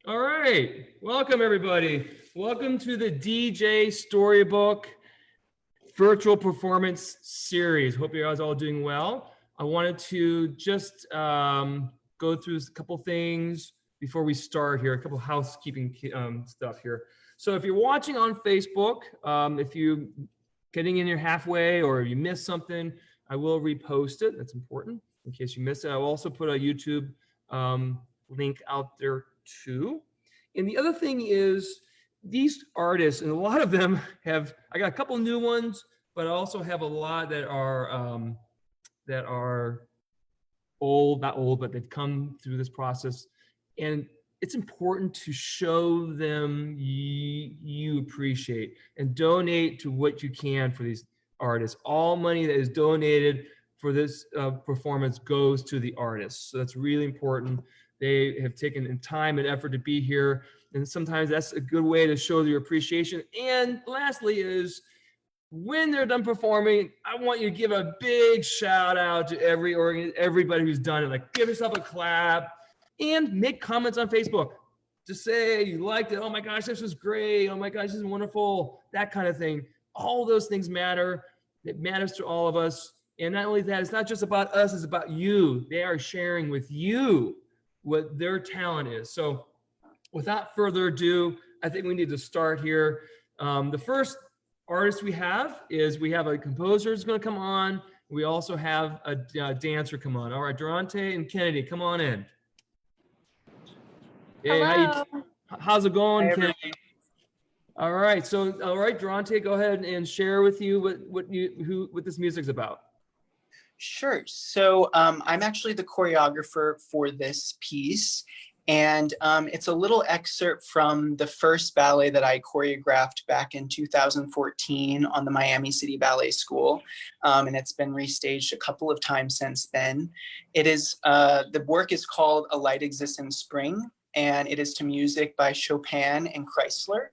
All right. Welcome, everybody. Welcome to the DJ Storybook Virtual Performance Series. Hope you guys are all doing well. I wanted to just go through a couple things before we start here, a couple housekeeping stuff here. So if you're watching on Facebook, if you getting in here halfway or you missed something, I will repost it. That's important in case you missed it. I'll also put a YouTube link out there too. And the other thing is these artists, and a lot of them I got a couple new ones, but I also have a lot that are old, not old, but they've come through this process. And it's important to show them you appreciate and donate to what you can for these artists. All money that is donated for this performance goes to the artists. So that's really important. They have taken time and effort to be here. And sometimes that's a good way to show your appreciation. And lastly is when they're done performing, I want you to give a big shout out to everybody who's done it. Like give yourself a clap and make comments on Facebook. Just say you liked it. Oh my gosh, this was great. Oh my gosh, this is wonderful. That kind of thing. All those things matter. It matters to all of us. And not only that, it's not just about us, it's about you. They are sharing with you what their talent is. So without further ado, I think we need to start here. The first artist we have a composer who's going to come on. We also have a dancer come on. All right, Durante and Kennedy, come on in. Hey, how's it going, Kennedy? All right, Durante, go ahead and share with you what this music's about. Sure. So I'm actually the choreographer for this piece. And it's a little excerpt from the first ballet that I choreographed back in 2014 on the Miami City Ballet School. And it's been restaged a couple of times since then. The work is called A Light Exists in Spring, and it is to music by Chopin and Kreisler.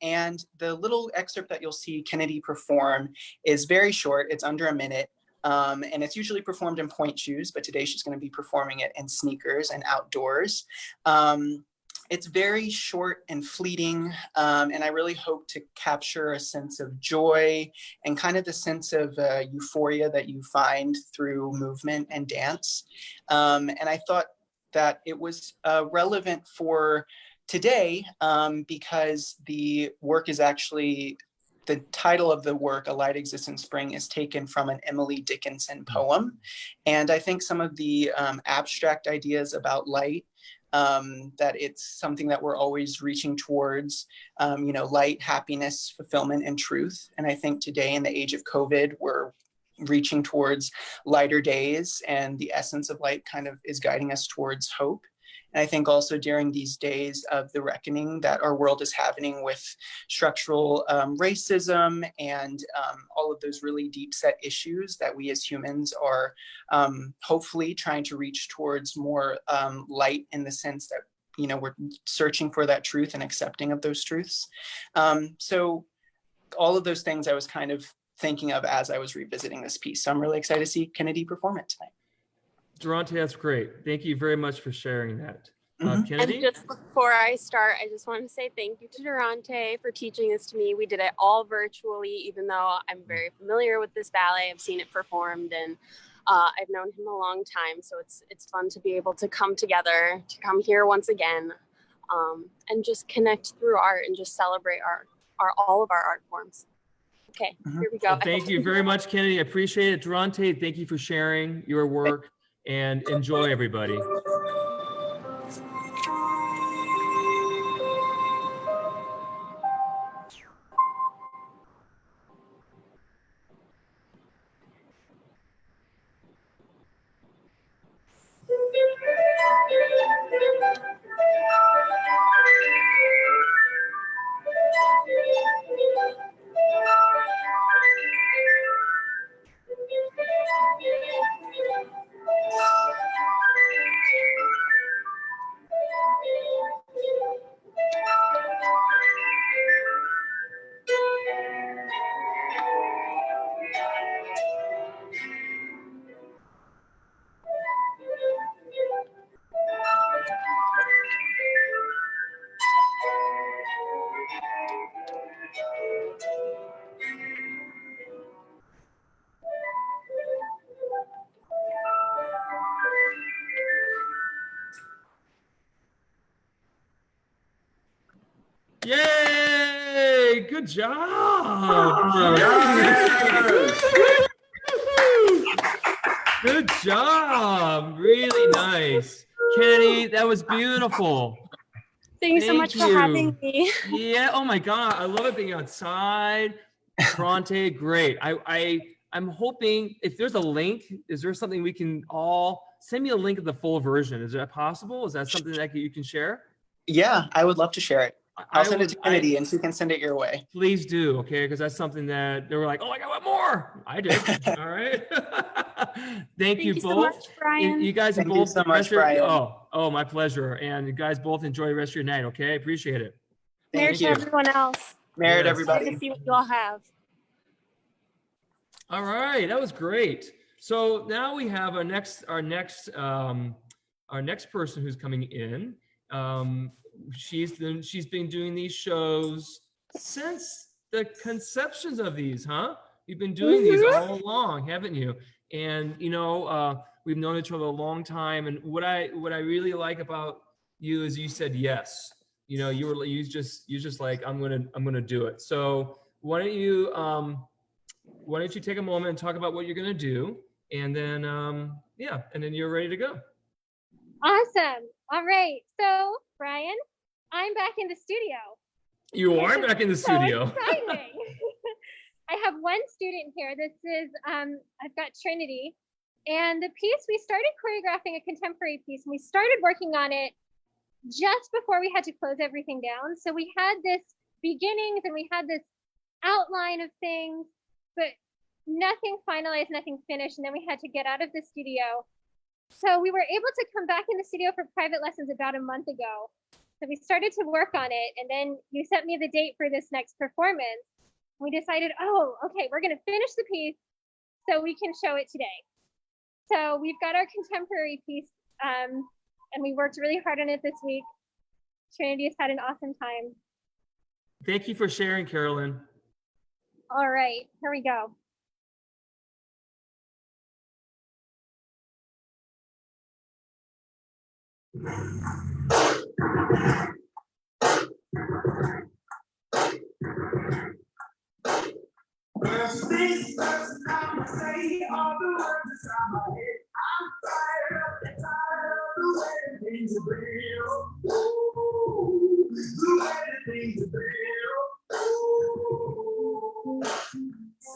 And the little excerpt that you'll see Kennedy perform is very short. It's under a minute. And it's usually performed in point shoes, but today she's going to be performing it in sneakers and outdoors. It's very short and fleeting, and I really hope to capture a sense of joy and kind of the sense of euphoria that you find through movement and dance. And I thought that it was relevant for today because the work is actually... The title of the work, A Light Exists in Spring, is taken from an Emily Dickinson poem. And I think some of the abstract ideas about light, that it's something that we're always reaching towards, light, happiness, fulfillment, and truth. And I think today in the age of COVID, we're reaching towards lighter days, and the essence of light kind of is guiding us towards hope. And I think also during these days of the reckoning that our world is having with structural racism and all of those really deep set issues that we as humans are hopefully trying to reach towards more light in the sense that, we're searching for that truth and accepting of those truths. So all of those things I was kind of thinking of as I was revisiting this piece. So I'm really excited to see Kennedy perform it tonight. Durante, that's great. Thank you very much for sharing that. Kennedy? And just before I start, I just want to say thank you to Durante for teaching this to me. We did it all virtually, even though I'm very familiar with this ballet. I've seen it performed, and I've known him a long time. So it's fun to be able to come together, to come here once again, and just connect through art and just celebrate all of our art forms. Okay, here we go. Well, thank you very much, Kennedy. I appreciate it. Durante, thank you for sharing your work. And enjoy, everybody. good job. Good job. Really nice. Kenny, that was beautiful. Thank you so much for having me. Yeah. Oh my God. I love it being outside. Bronte, great. I'm hoping if there's a link, is there something we can all send me a link of the full version? Is that possible? Is that something that you can share? Yeah, I would love to share it. I'll send it to Kennedy and she can send it your way. Please do, okay? Because that's something that they were like, oh, I got more. I did. All right. Thank you both. So much, Brian. You guys Thank both. you so much, Brian. Oh, my pleasure. And you guys both enjoy the rest of your night, okay? Appreciate it. Merit to everyone else. Merit, Yes. everybody. Good to see what you all have. All right, that was great. So now we have our next person who's coming in. She's been doing these shows since the conceptions of these, huh? You've been doing these all along, haven't you? And you know, we've known each other a long time. And what I really like about you is you said yes. You know, you just like I'm gonna do it. So why don't you take a moment and talk about what you're gonna do, and then yeah, and then you're ready to go. Awesome. All right. So, Brian, I'm back in the studio. You are back in the studio. So exciting. I have one student here. This is, I've got Trinity. And the piece, we started choreographing a contemporary piece, and we started working on it just before we had to close everything down. So we had this beginnings and we had this outline of things, but nothing finalized, nothing finished. And then we had to get out of the studio. So we were able to come back in the studio for private lessons about a month ago. So we started to work on it, and then you sent me the date for this next performance. We decided, oh, okay, we're gonna finish the piece so we can show it today. So we've got our contemporary piece, and we worked really hard on it this week. Trinity has had an awesome time. Thank you for sharing, Carolyn. All right, here we go. First things first, I'ma say all the words inside my head. I'm fired up and tired of the way things are real. Ooh, the way things are real. Ooh.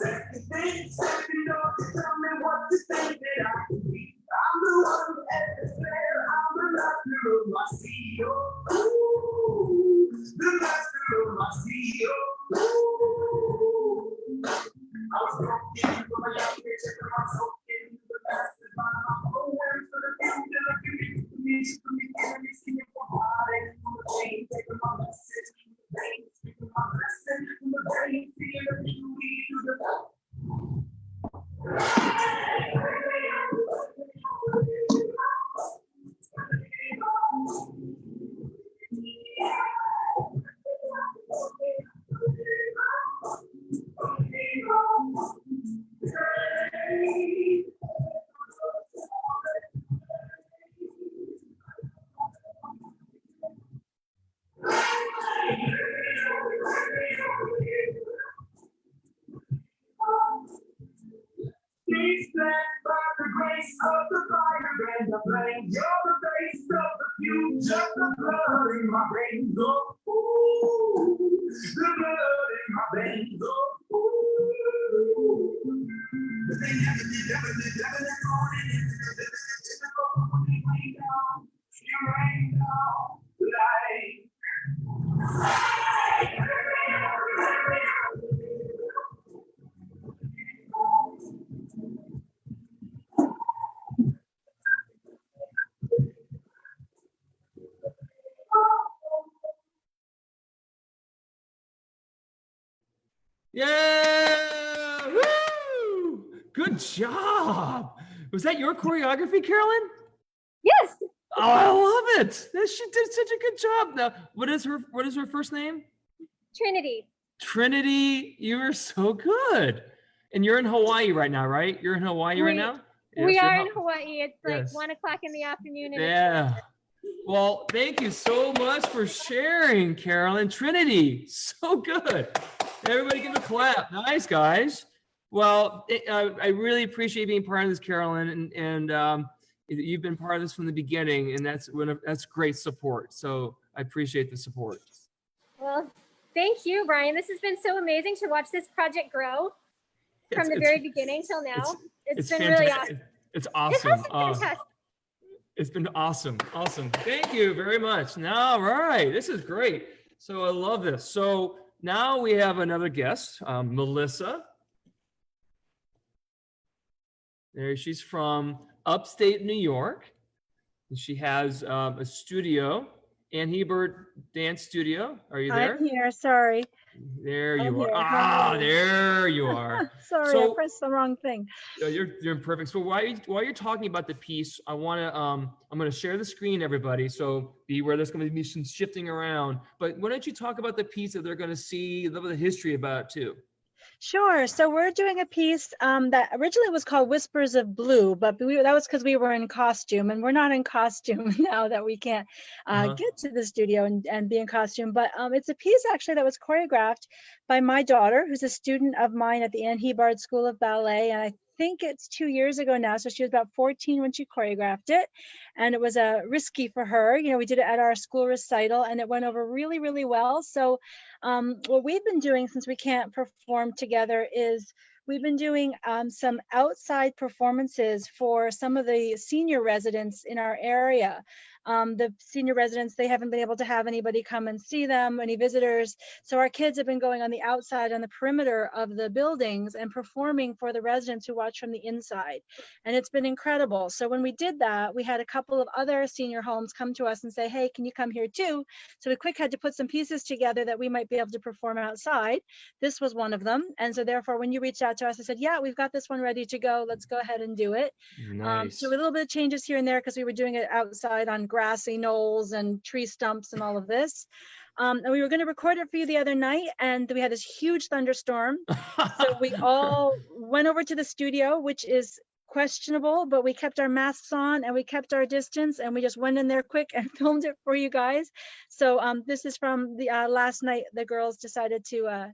Second thing, second, don't you tell me what you think that I can be. I'm the one at the fair, I'm the master of my seal. Ooh, the master of my seal. Ooh. I was broken from a young age, and I'm so into the past. And my whole words for the future, like you need to me, for me, and me, singing for heartache, from the pain, taking my message, from the pain, speaking my lesson, from the pain, feeling the beauty to the He's blessed by the grace of the fire and the flame. You're the face of the future, the blood in my veins. Oh, ooh, the blood in my veins. Oh, ooh. They never did morning. You rain down light. Yeah! Woo! Good job. Was that your choreography, Carolyn? Yes. Oh, I love it. She did such a good job. Now, what is her first name? Trinity. Trinity, you are so good. And you're in Hawaii right now, right? You're in Hawaii right now? We Yes, are you're in Hawaii. It's like Yes. 1 o'clock in the afternoon. And Yeah. Well, thank you so much for sharing, Carolyn. Trinity, so good. Everybody give a clap. Nice, guys. Well, I really appreciate being part of this, Carolyn, and you've been part of this from the beginning, and that's great support. So I appreciate the support. Well, thank you, Brian. This has been so amazing to watch this project grow from the very beginning till now. It's been really awesome. It's It awesome. has been fantastic. It's been awesome. Awesome. Thank you very much. Now, all right. This is great. So I love this. So now we have another guest, Melissa. There, she's from upstate New York. She has a studio, Ann Hebert Dance Studio. Are you there? I'm here. Sorry. There I'm you are. here. Ah, there you are. Sorry, So- I pressed the wrong thing. You're perfect. So while you're talking about the piece, I'm gonna share the screen, everybody. So be aware there's gonna be some shifting around. But why don't you talk about the piece that they're gonna see a little bit of history about too? Sure. So we're doing a piece that originally was called Whispers of Blue, but that was because we were in costume, and we're not in costume now that we can't get to the studio and be in costume. But it's a piece actually that was choreographed by my daughter, who's a student of mine at the Ann Hebard School of Ballet, and I think it's 2 years ago now. So she was about 14 when she choreographed it, and it was risky for her. You know, we did it at our school recital, and it went over really, really well. So what we've been doing since we can't perform together is we've been doing some outside performances for some of the senior residents in our area. The senior residents, they haven't been able to have anybody come and see them, any visitors. So our kids have been going on the outside, on the perimeter of the buildings and performing for the residents who watch from the inside. And it's been incredible. So when we did that, we had a couple of other senior homes come to us and say, hey, can you come here too? So we quick had to put some pieces together that we might be able to perform outside. This was one of them. And so therefore, when you reached out to us, I said, yeah, we've got this one ready to go. Let's go ahead and do it. Nice. So a little bit of changes here and there because we were doing it outside on grassy knolls and tree stumps and all of this. And we were going to record it for you the other night, and we had this huge thunderstorm. So we all went over to the studio, which is questionable, but we kept our masks on and we kept our distance, and we just went in there quick and filmed it for you guys. So this is from the last night. The girls decided to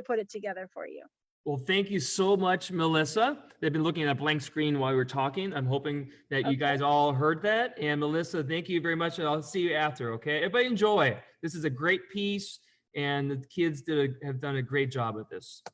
put it together for you. Well, thank you so much, Melissa. They've been looking at a blank screen while we were talking. I'm hoping that you guys all heard that. And Melissa, thank you very much. And I'll see you after, okay? Everybody enjoy. This is a great piece, and the kids have done a great job with this.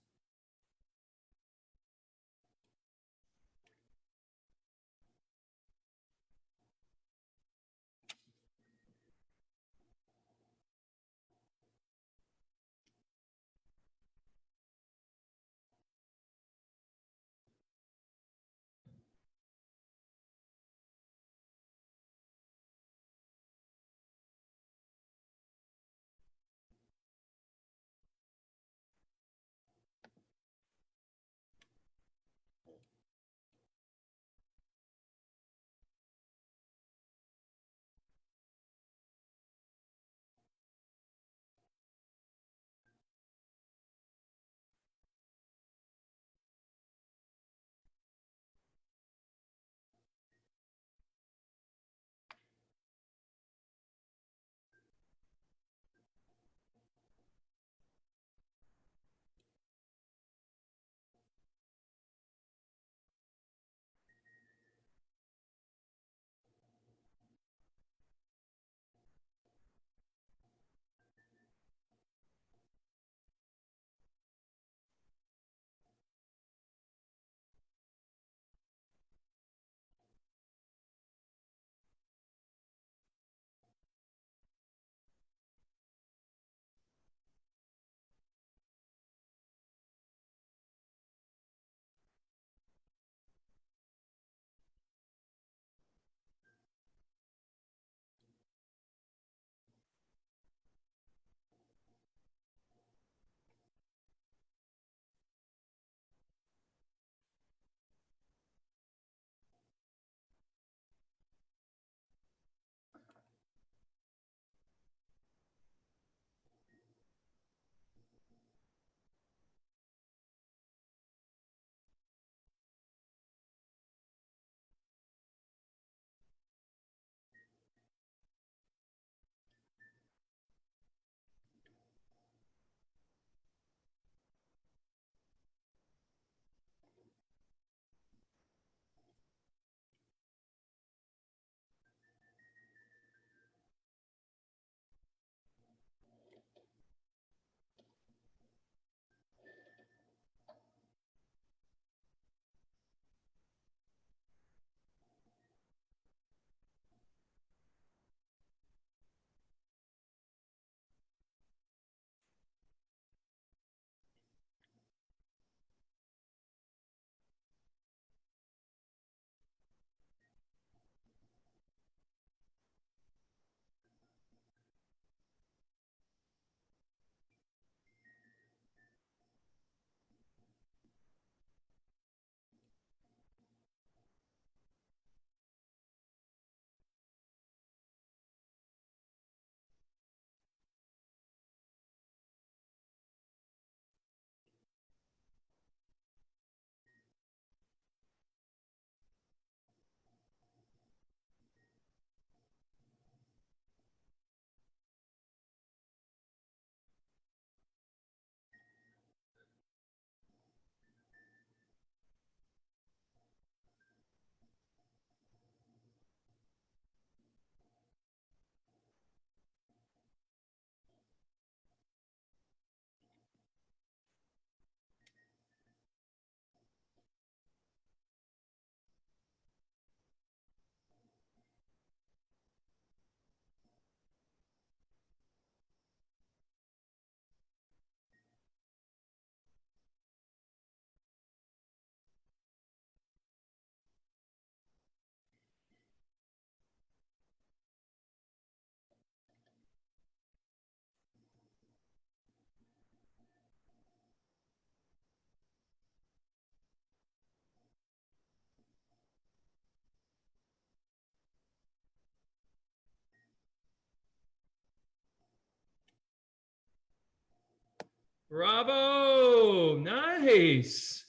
Bravo. Nice.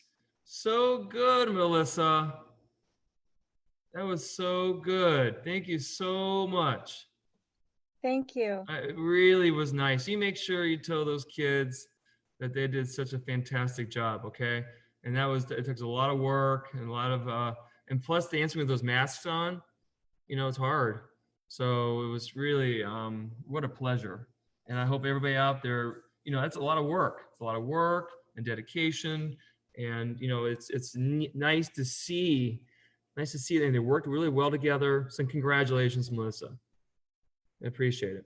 So good, Melissa. That was so good. Thank you so much. Thank you. It really was nice. You make sure you tell those kids that they did such a fantastic job, okay? And it took a lot of work and a lot of, and plus dancing with those masks on, it's hard. So it was really, what a pleasure. And I hope everybody out there, that's a lot of work. It's a lot of work and dedication. And, it's nice to see that they worked really well together. So congratulations, Melissa. I appreciate it.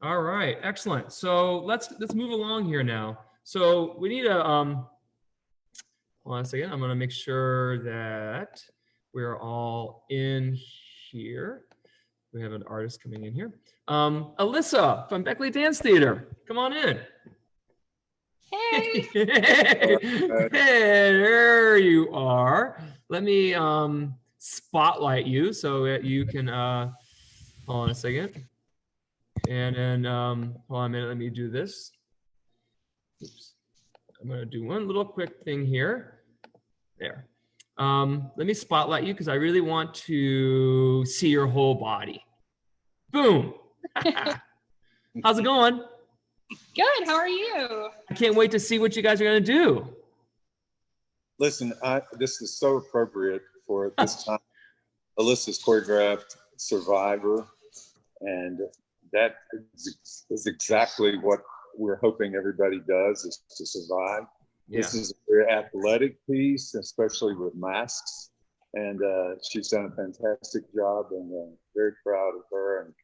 All right, excellent. So let's move along here now. So we need a, hold on a second. I'm going to make sure that we're all in here. We have an artist coming in here. Alyssa from Beckley Dance Theater, come on in. Hey. Hey, there you are. Let me spotlight you so that you can, hold on a second. And then, hold on a minute, let me do this. Oops. I'm gonna do one little quick thing here. There. Let me spotlight you because I really want to see your whole body. Boom. How's it going? Good, how are you? I can't wait to see what you guys are gonna do. Listen, this is so appropriate for this time. Alyssa's choreographed Survivor, and that is exactly what we're hoping everybody does, is to survive. Yeah. This is a very athletic piece, especially with masks. And she's done a fantastic job, and very proud of her and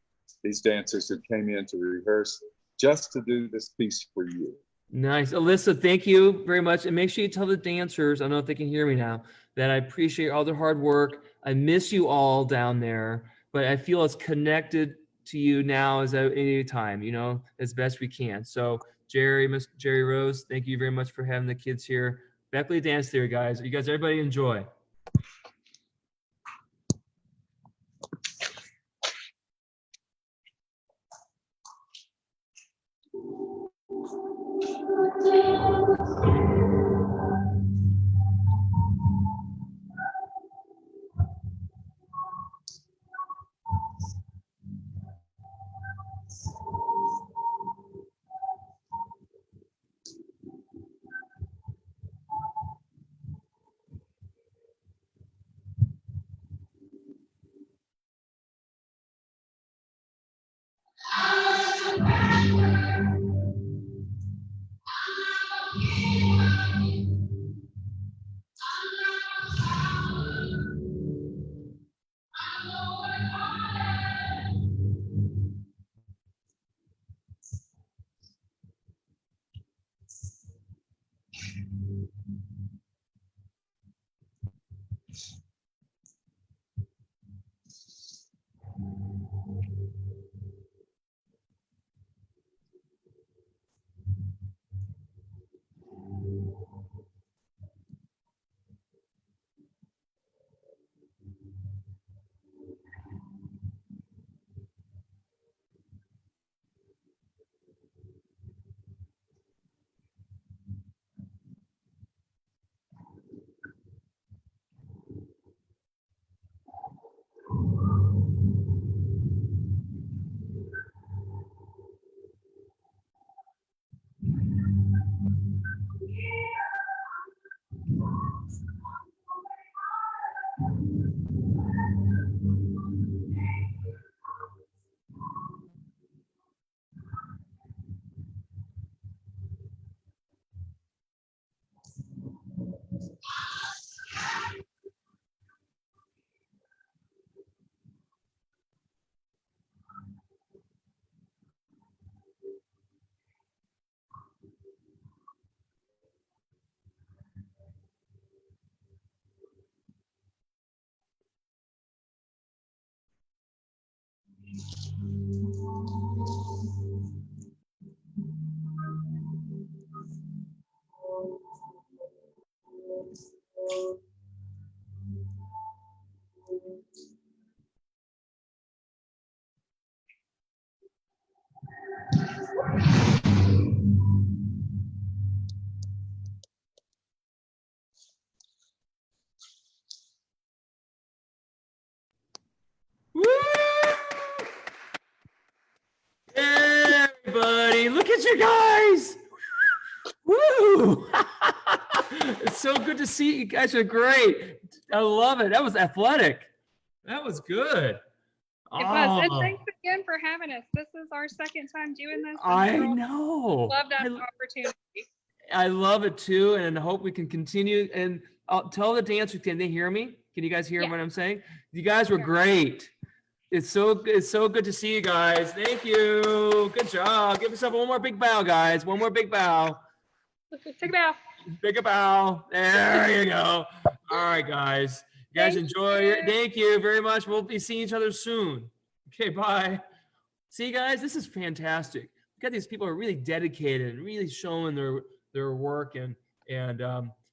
these dancers who came in to rehearse just to do this piece for you. Nice. Alyssa, thank you very much. And make sure you tell the dancers, I don't know if they can hear me now, that I appreciate all their hard work. I miss you all down there, but I feel as connected to you now as at any time, as best we can. So Miss Jerry Rose, thank you very much for having the kids here. Beckley Dance Theater, guys. You guys, everybody enjoy. at you guys. Woo! It's so good to see you guys are great. I love it. That was athletic. That was good. It was. And Oh, thanks again for having us. This is our second time doing this. and I we know. Love that opportunity. I love it too, and I hope we can continue. And tell the dancers, can they hear me? Can you guys hear Yeah. what I'm saying? You guys were great. It's so good to see you guys. Thank you. Good job. Give yourself one more big bow, guys. One more big bow. Take a bow. Big bow. There you go. All right, guys. You guys Thank enjoy you. it. Thank you very much. We'll be seeing each other soon. Okay, bye. See, guys, this is fantastic. We got these people who are really dedicated and really showing their work.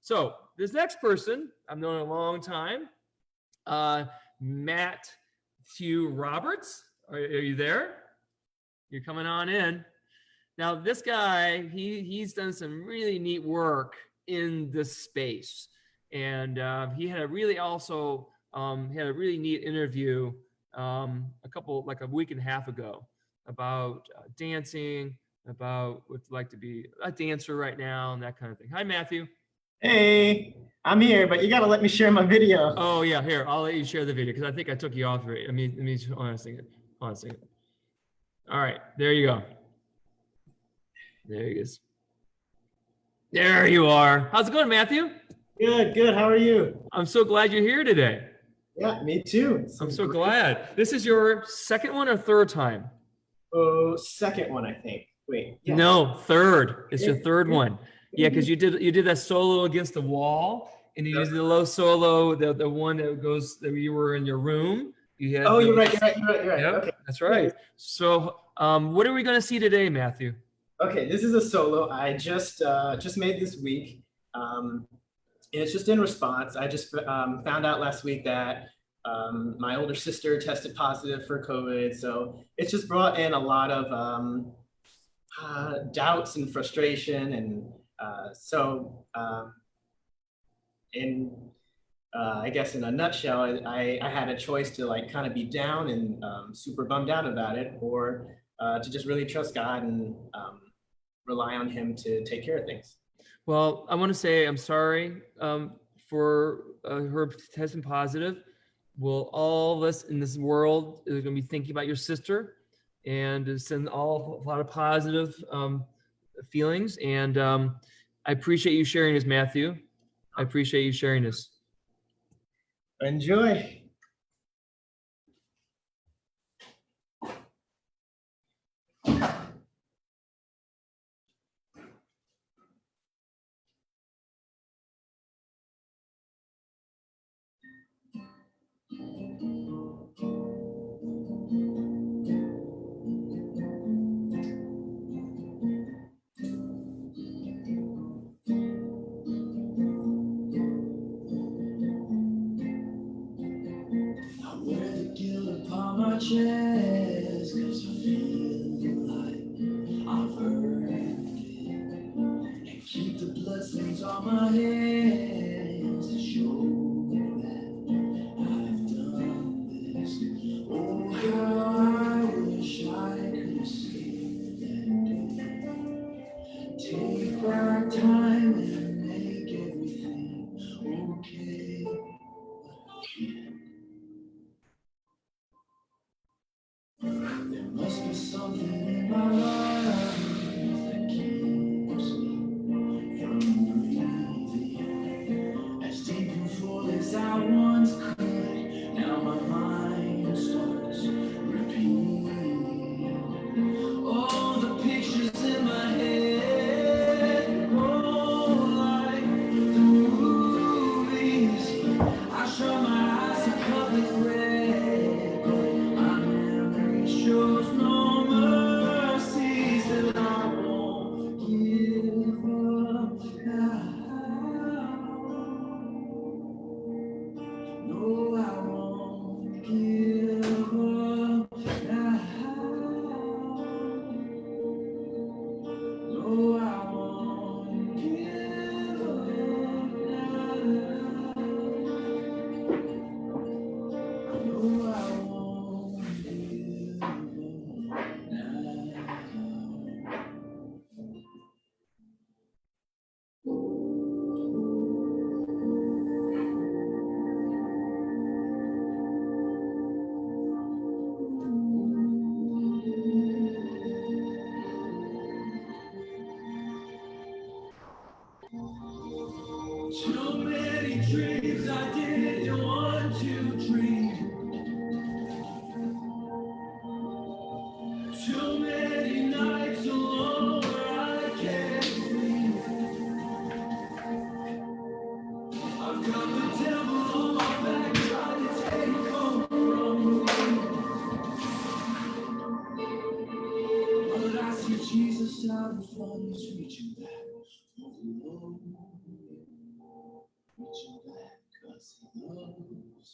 So this next person I've known a long time, Matthew Roberts. Are you there? You're coming on in. Now, this guy, he's done some really neat work in this space. And he had a really neat interview like a week and a half ago about dancing, about what it's like to be a dancer right now and that kind of thing. Hi, Matthew. Hey, I'm here, but you gotta let me share my video. Oh yeah, here, I'll let you share the video because I think I took you off of it. Let me hold on a second. All right, there you go. There he is. There you are. How's it going, Matthew? Good. How are you? I'm so glad you're here today. Yeah, me too. I'm so glad. This is your second one or third time? Oh, second one, I think. Wait. Yeah. No, third. It's your third one. Yeah, because you did that solo against the wall, and you did the low solo, the one that you were in your room. You had. Oh, you're right. Yep, Okay. that's right. So, what are we going to see today, Matthew? Okay, this is a solo I just made this week. And it's just in response. I just found out last week that my older sister tested positive for COVID. So it's just brought in a lot of doubts and frustration. And I guess in a nutshell, I had a choice to like kind of be down and super bummed out about it, or to just really trust God and rely on Him to take care of things. Well, I want to say I'm sorry for her testing positive. Will all of us in this world is going to be thinking about your sister and send a lot of positive feelings. And I appreciate you sharing this, Matthew. I appreciate you sharing this. Enjoy. I wear the guilt upon my chest, 'cause I feel like I've earned it. And keep the blessings on my hands to show that I've done this. Oh, how I wish I could escape that day. Take back time and make everything okay. But I can't. There must be something in my life that keeps me from breathing as deep and full as I once could. Now my mind starts repeating all the pictures in my head, oh, like the movies. I shut my eyes to public red, but my memory shows no mercy till I'm dreams I didn't want to dream. Too many nights alone where I can't sleep. I've got the devil on my back trying to take over from me. But I see Jesus out in front, he's reaching back. Oh, Lord, reaching back 'cause he loves me. He's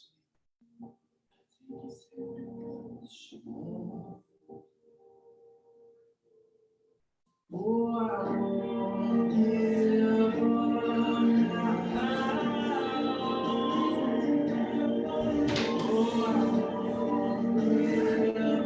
oh, I won't give up now. Oh, I won't give up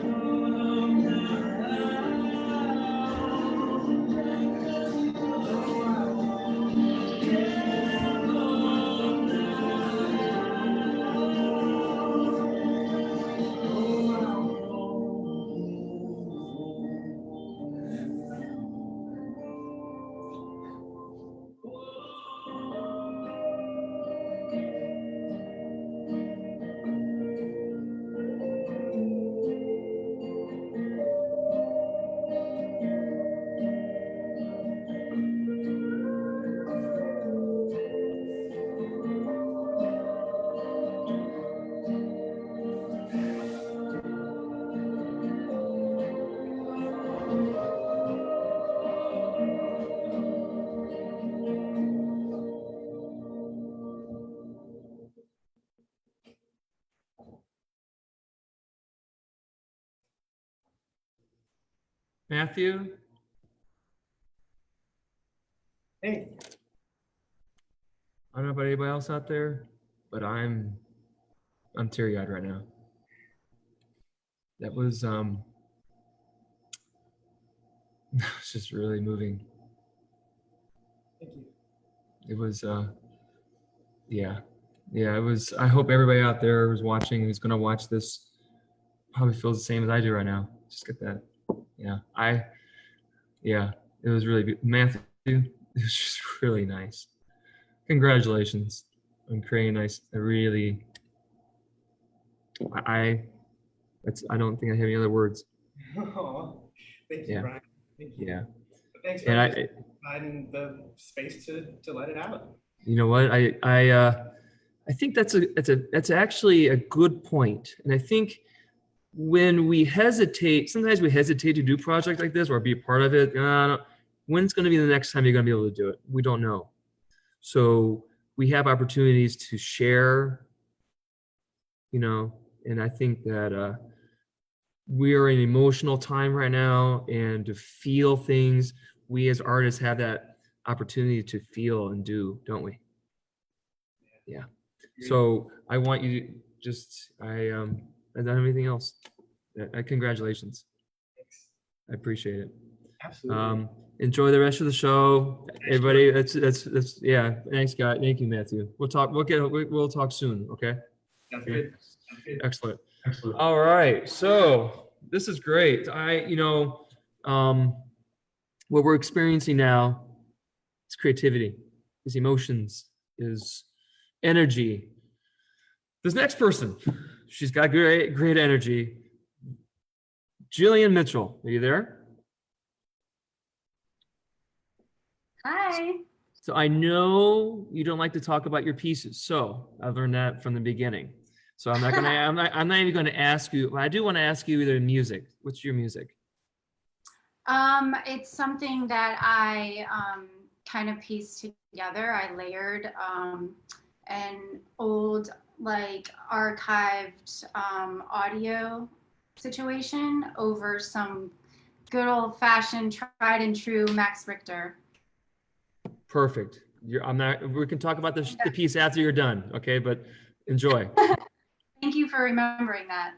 Matthew? Hey. I don't know about anybody else out there, but I'm teary-eyed right now. That was it's just really moving. Thank you. It was yeah, it was. I hope everybody out there who's watching, who's gonna watch this, probably feels the same as I do right now. Just get that. Yeah, it was really good. Matthew, it was just really nice. Congratulations on creating nice. I don't think I have any other words. Oh, thank you, Yeah. Brian. Thank you. Yeah. But thanks for And providing the space to let it out. you know what, I think that's actually a good point. And I think when we hesitate, sometimes we hesitate to do a project like this or be a part of it. When's going to be the next time you're going to be able to do it? We don't know. So we have opportunities to share, and I think that we are in an emotional time right now, and to feel things, we as artists have that opportunity to feel and do, don't we? Yeah. So I want you to just, I don't have anything else. Congratulations. Thanks. I appreciate it. Absolutely. Enjoy the rest of the show, everybody. That's yeah. Thanks, guys. Thank you, Matthew. We'll talk. We'll talk soon. Okay. Sounds good. Sounds good. Excellent. All right. So this is great. What we're experiencing now is creativity, is emotions, is energy. This next person, she's got great energy. Jillian Mitchell, are you there? Hi. So I know you don't like to talk about your pieces. So I learned that from the beginning. So I'm not even going to ask you, but I do want to ask you either music. What's your music? It's something that I kind of pieced together. I layered an old, like, archived audio situation over some good old-fashioned, tried and true Max Richter. Perfect. We can talk about the piece after you're done, okay? But enjoy. Thank you for remembering that.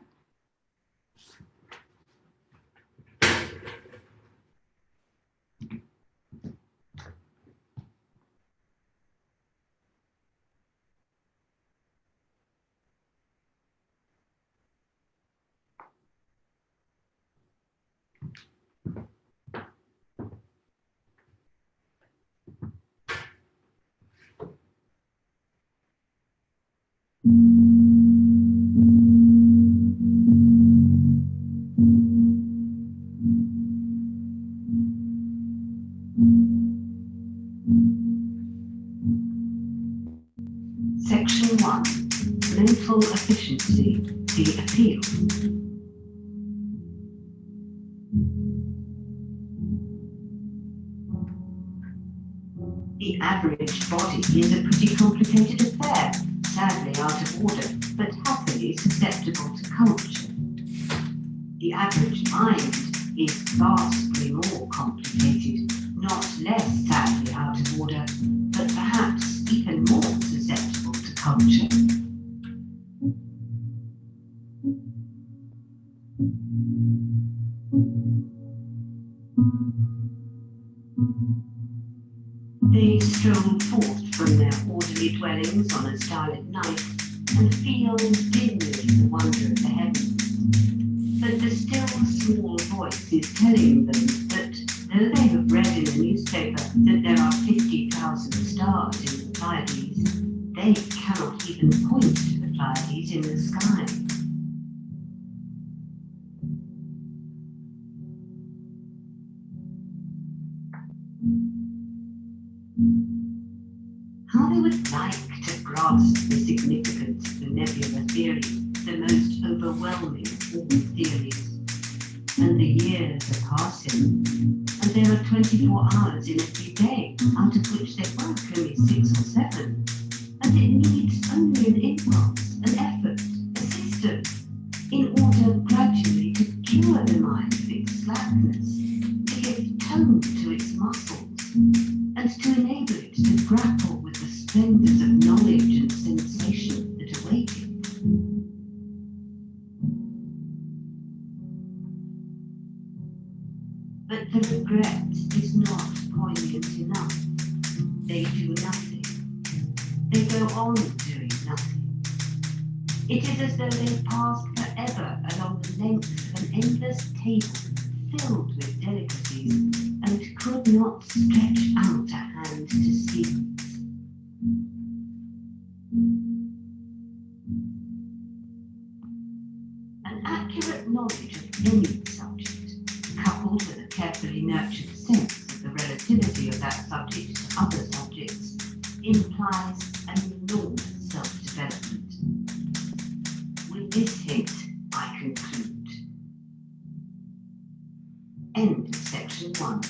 The average body is a pretty complicated affair, sadly out of order, but happily susceptible to culture. The average mind is vastly more complicated, not less sadly out of order, but perhaps even more susceptible to culture. They stroll forth from their orderly dwellings on a starlit night and feel dimly the wonder of the heavens. But the still small voice is telling them that though they have read in the newspaper that there are 50,000 stars in the Pleiades, they cannot even point to the Pleiades in the sky. How they would like to grasp the significance of the nebula theory, the most overwhelming of all theories. And the years are passing, and there are 24 hours in every day, out of which they work only 6 or 7. And it needs only an impulse, an effort, a system, in order gradually to cure the mind of its slackness, to give tone to its muscles, and to enable it to grapple with the splendors of knowledge and sensation that await it. But the regret is not poignant enough. They do nothing. They go on doing nothing. It is as though they passed forever along the length of an endless table filled with delicacies and could not stretch out a hand to seize. An accurate knowledge of any subject, coupled with a carefully nurtured sense of the relativity of that subject to other subjects, implies an enormous self-development. With this hint, I conclude. End of section 1.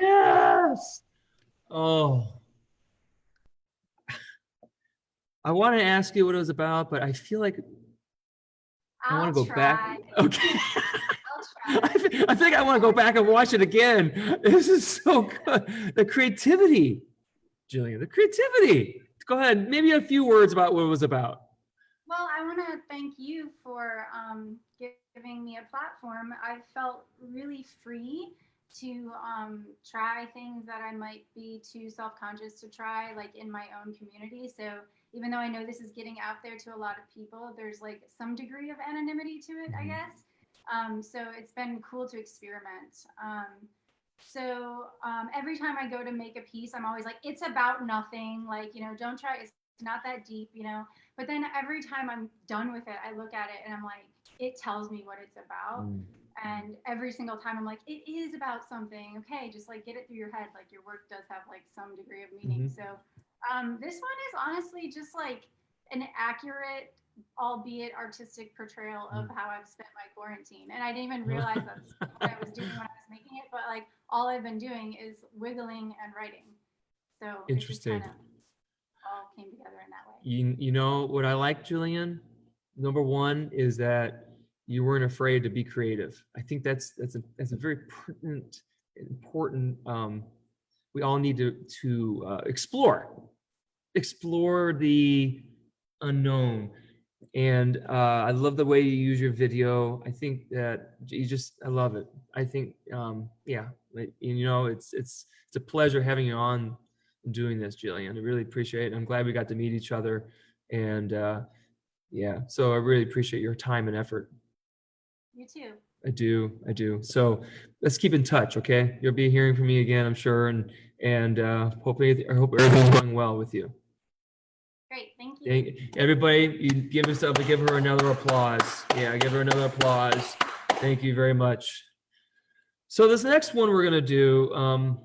Yes. Oh. I want to ask you what it was about, but I feel like I want to go back. Okay. I think I want to go back and watch it again. This is so good. The creativity, Jillian, the creativity. Go ahead. Maybe a few words about what it was about. Well, I want to thank you for giving me a platform. I felt really free to try things that I might be too self-conscious to try, like in my own community. So even though I know this is getting out there to a lot of people, there's like some degree of anonymity to it, I guess. So it's been cool to experiment. Every time I go to make a piece, I'm always like, it's about nothing. Like, you know, don't try, it's not that deep, you know. But then every time I'm done with it, I look at it and I'm like, it tells me what it's about. And every single time I'm like, it is about something. Okay, just like get it through your head. Like your work does have like some degree of meaning. So this one is honestly just like an accurate, albeit artistic portrayal of how I've spent my quarantine. And I didn't even realize that's what I was doing when I was making it. But like all I've been doing is wiggling and writing. So interesting. It just kind of all came together in that way. You know what I like, Jillian? Number one is that you weren't afraid to be creative. I think that's a very pertinent, important. We all need to explore the unknown. And I love the way you use your video. I think that I love it. I think, yeah, you know, it's a pleasure having you on doing this, Jillian. I really appreciate it. I'm glad we got to meet each other. And yeah, so I really appreciate your time and effort. You too. I do. So let's keep in touch, okay? You'll be hearing from me again, I'm sure, and hopefully, I hope everything's going well with you. Great, thank you. Everybody, you give her another applause. Yeah, give her another applause. Thank you very much. So this next one we're gonna do, on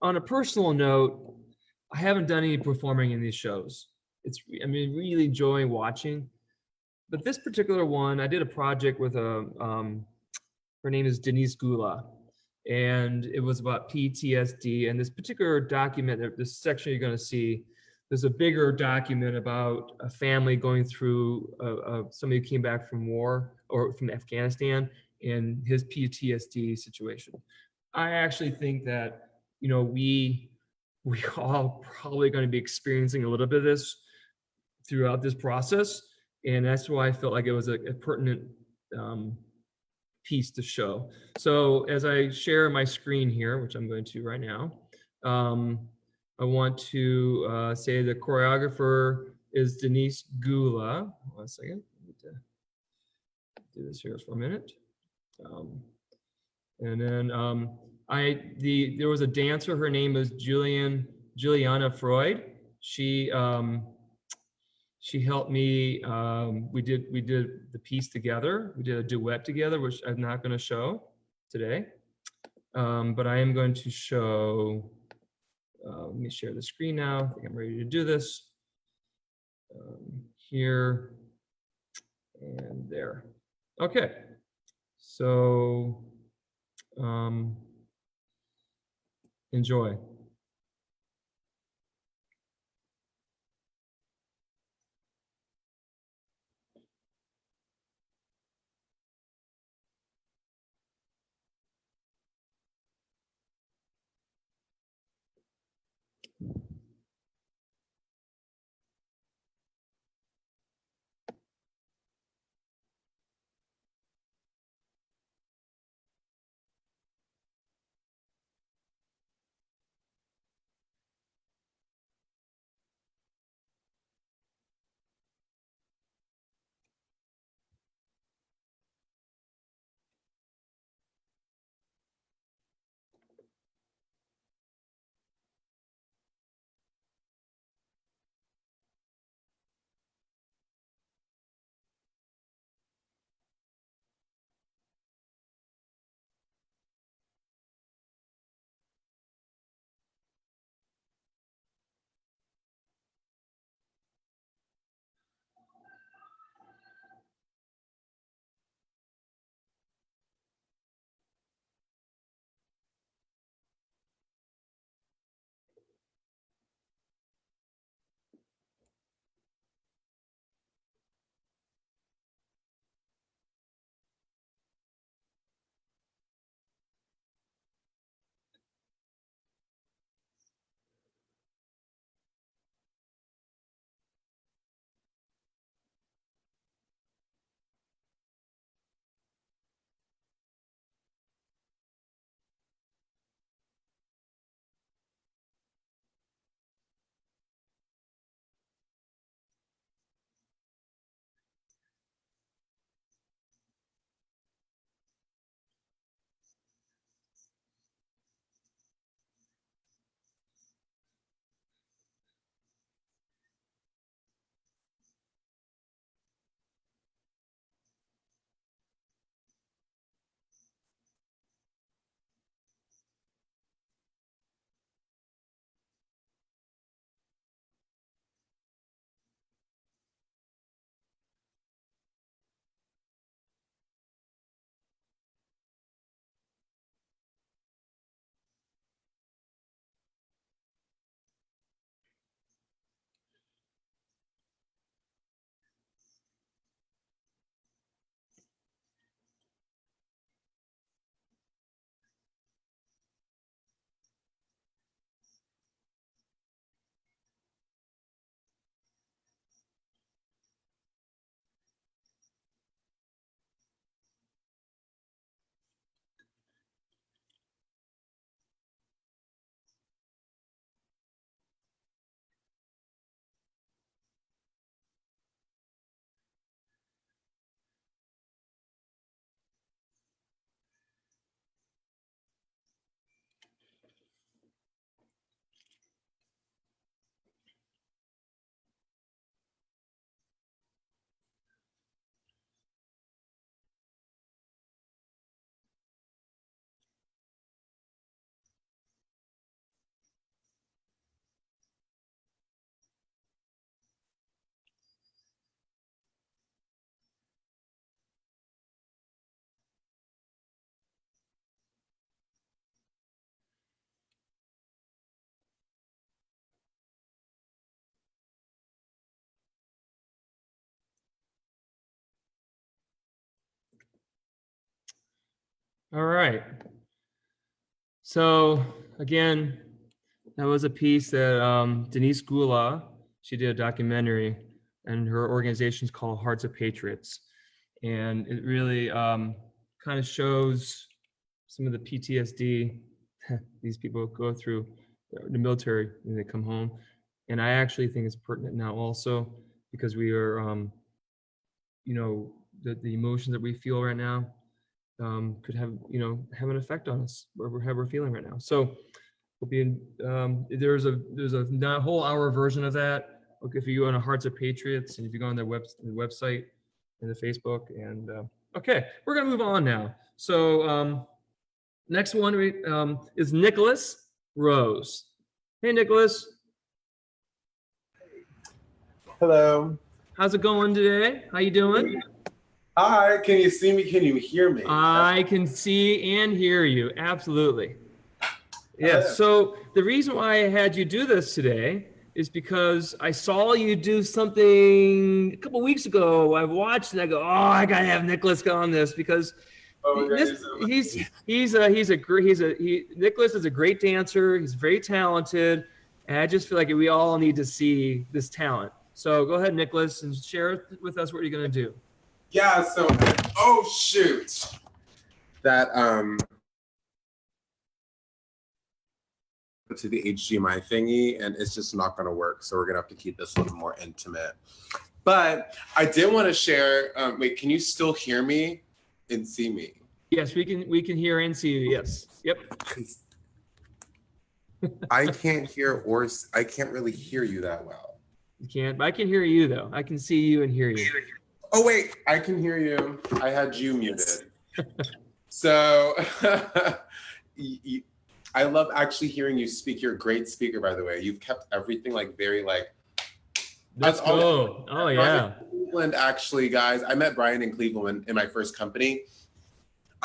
a personal note, I haven't done any performing in these shows. Really enjoy watching. But this particular one, I did a project with her name is Denise Gula, and it was about PTSD. And this particular document, this section you're going to see, there's a bigger document about a family going through somebody who came back from war or from Afghanistan and his PTSD situation. I actually think that, we all probably going to be experiencing a little bit of this throughout this process. And that's why I felt like it was a pertinent piece to show. So as I share my screen here, which I'm going to right now, I want to say the choreographer is Denise Gula. 1 second, I need to do this here for a minute. And then there was a dancer, her name is Juliana Freud. She helped me. We did the piece together. We did a duet together, which I'm not going to show today, but I am going to show. Let me share the screen now. I think I'm ready to do this. Here and there. Okay. So enjoy. All right. So again, that was a piece that Denise Gula, she did a documentary, and her organization is called Hearts of Patriots. And it really kind of shows some of the PTSD these people go through the military when they come home. And I actually think it's pertinent now also because we are, you know, the emotions that we feel right now could have, you know, have an effect on us, how we're feeling right now. So we'll be in, there's a whole hour version of that. Okay, if you go on Hearts of Patriots and if you go on their website and the Facebook and okay, we're gonna move on now. So next one is Nicholas Rose. Hey, Nicholas. Hello. How's it going today? How you doing? Hi, can you see me? Can you hear me? I can see and hear you, absolutely. Yes, so the reason why I had you do this today is because I saw you do something a couple weeks ago. I watched and I go, oh, I gotta have Nicholas go on this because Nicholas is a great dancer. He's very talented, and I just feel like we all need to see this talent. So go ahead, Nicholas, and share with us what you're gonna do. Yeah, so, oh shoot. That, to the HDMI thingy, and it's just not gonna work. So we're gonna have to keep this a little more intimate. But I did wanna share, wait, can you still hear me and see me? Yes, we can hear and see you, yes. Yep. I can't hear I can't really hear you that well. You can't, but I can hear you though. I can see you and hear you. Oh wait, I can hear you. I had you muted. So I love actually hearing you speak. You're a great speaker, by the way. You've kept everything like very like. Let's go. Oh yeah. Cleveland, actually, guys. I met Brian in Cleveland in my first company.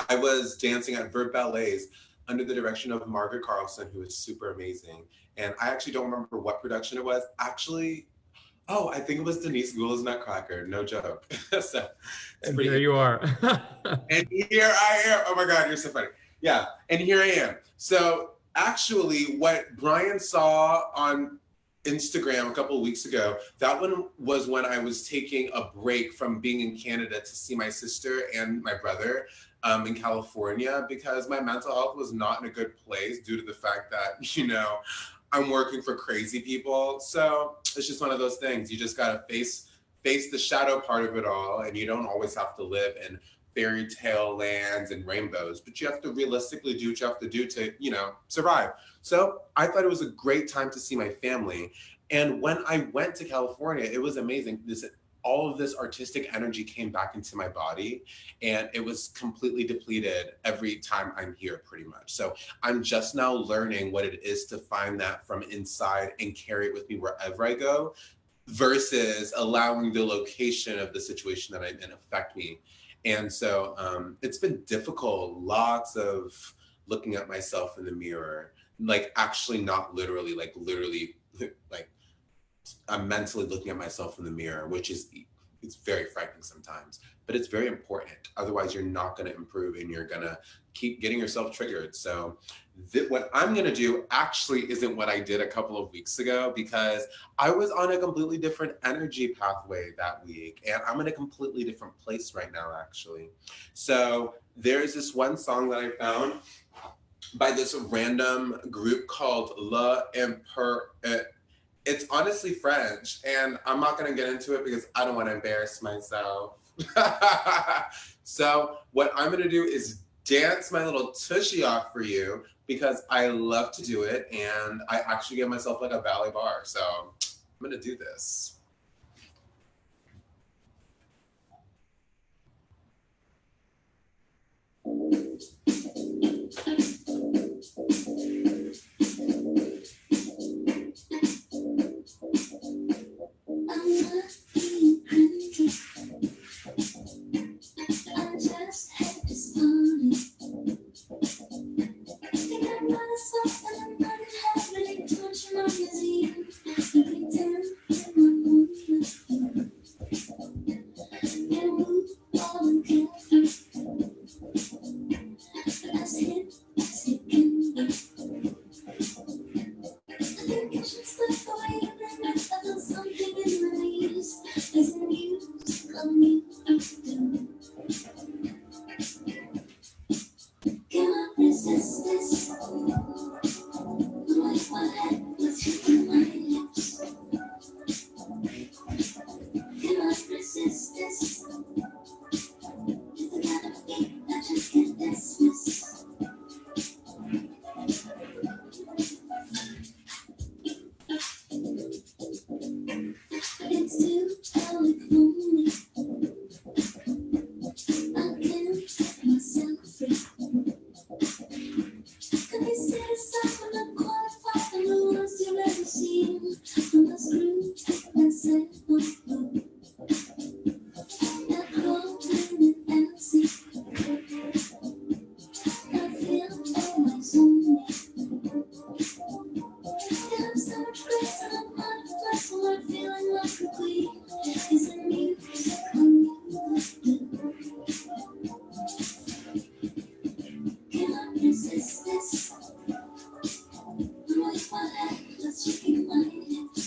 I was dancing at Verb Ballets under the direction of Margaret Carlson, who is super amazing. And I actually don't remember what production it was. Actually, oh, I think it was Denise Gula's Nutcracker. No joke. So and there you are. And here I am. Oh my God, you're so funny. Yeah, and here I am. So actually, what Brian saw on Instagram a couple of weeks ago, that one was when I was taking a break from being in Canada to see my sister and my brother in California, because my mental health was not in a good place due to the fact that, you know, I'm working for crazy people. So it's just one of those things. You just gotta face the shadow part of it all, and you don't always have to live in fairy tale lands and rainbows, but you have to realistically do what you have to do to, you know, survive. So I thought it was a great time to see my family. And when I went to California, it was amazing. All of this artistic energy came back into my body, and it was completely depleted every time I'm here, pretty much. So I'm just now learning what it is to find that from inside and carry it with me wherever I go, versus allowing the location of the situation that I'm in affect me. And so it's been difficult, lots of looking at myself in the mirror, like actually not literally, like I'm mentally looking at myself in the mirror, which is, it's very frightening sometimes, but it's very important. Otherwise you're not gonna improve and you're gonna keep getting yourself triggered. So what I'm gonna do actually isn't what I did a couple of weeks ago, because I was on a completely different energy pathway that week, and I'm in a completely different place right now, actually. So there's this one song that I found by this random group called La Imper. It's honestly French, and I'm not gonna get into it because I don't wanna embarrass myself. So what I'm gonna do is dance my little tushy off for you, because I love to do it, and I actually give myself like a ballet bar. So I'm gonna do this. Thank you. resist this. With my head, let's shaking my hips. Cannot resist this. It's the kind of beat I just can't dismiss. It's too early for me. I can't set myself free. Can be set aside when I'm qualified from the worst you've ever seen. I must prove myself on that golden and see. I feel always on me. You have so much grace and I'm unflexible. I'm feeling like a queen. Is it music on you? Cannot resist this. With my head, let's shaking my hips.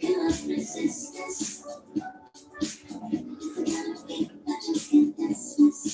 Cannot resist this. It's the kind of beat I just can't dismiss.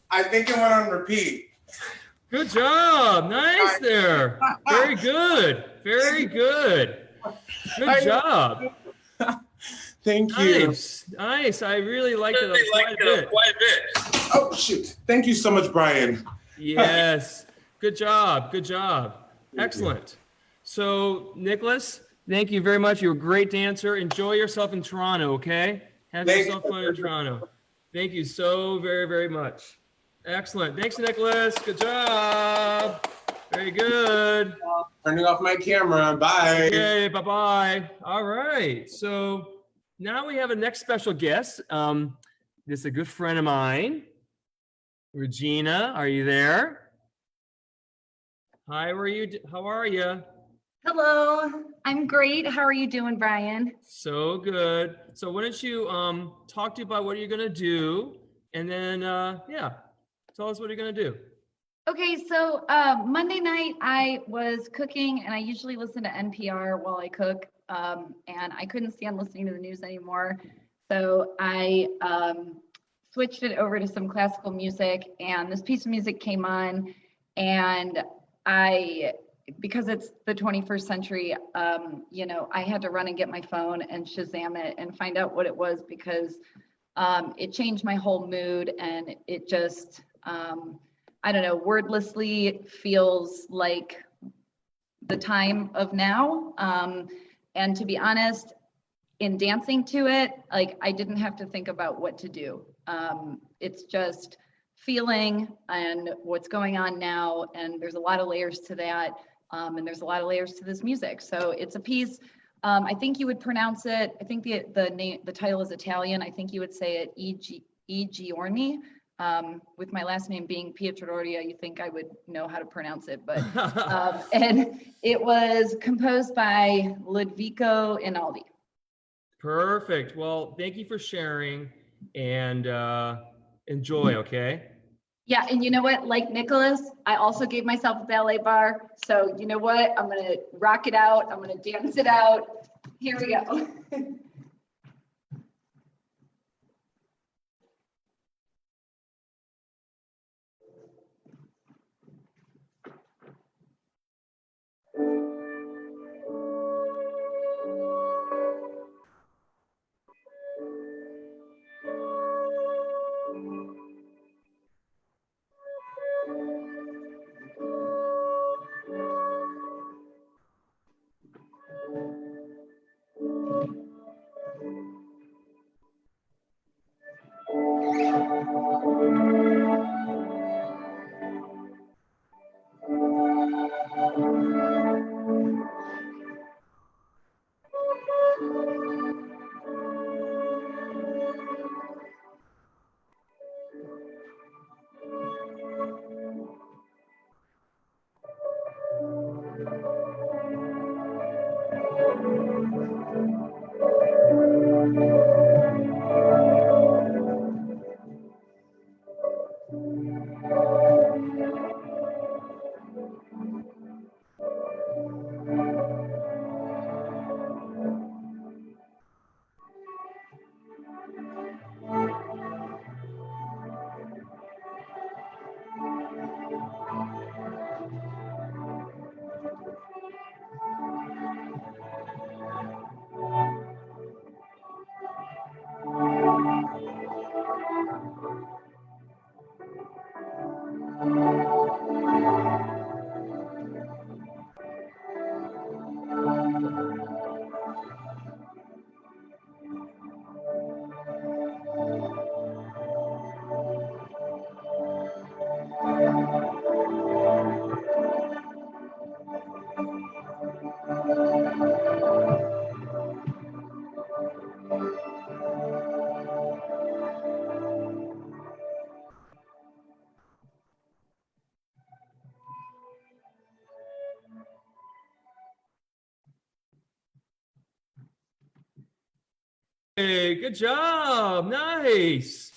I think it went on repeat. Good job. Nice there. Very good. Very good. Good job. Thank you. Nice. Nice. I really liked it quite a bit. Oh, shoot. Thank you so much, Brian. Yes. Good job. Good job. Excellent. So, Nicholas, thank you very much. You're a great dancer. Enjoy yourself in Toronto, okay? Have yourself fun in Toronto. Thank you so very, very much. Excellent. Thanks, Nicholas. Good job. Very good. Turning off my camera. Bye. Okay, bye-bye. All right. So now we have a next special guest. This is a good friend of mine. Regina, are you there? Hi, how are you? Hello, I'm great. How are you doing, Brian? So good. So why don't you talk to you about what you're gonna do, and then yeah, tell us what you're gonna do. Okay, so Monday night I was cooking, and I usually listen to NPR while I cook, and I couldn't stand listening to the news anymore, so I switched it over to some classical music, and this piece of music came on, and because it's the 21st century, you know, I had to run and get my phone and Shazam it and find out what it was, because it changed my whole mood, and it just, I don't know, wordlessly feels like the time of now. And to be honest, in dancing to it, like I didn't have to think about what to do. It's just feeling and what's going on now, and there's a lot of layers to that. And there's a lot of layers to this music. So it's a piece I think you would pronounce it, I think the title is Italian. I think you would say it I Giorni. With my last name being Pietroria, you think I would know how to pronounce it, but and it was composed by Ludovico Einaudi. Perfect. Well, thank you for sharing, and enjoy, okay? Yeah, and you know what? Like Nicholas, I also gave myself a ballet bar. So you know what? I'm gonna rock it out. I'm gonna dance it out. Here we go. Hey, good job. Nice.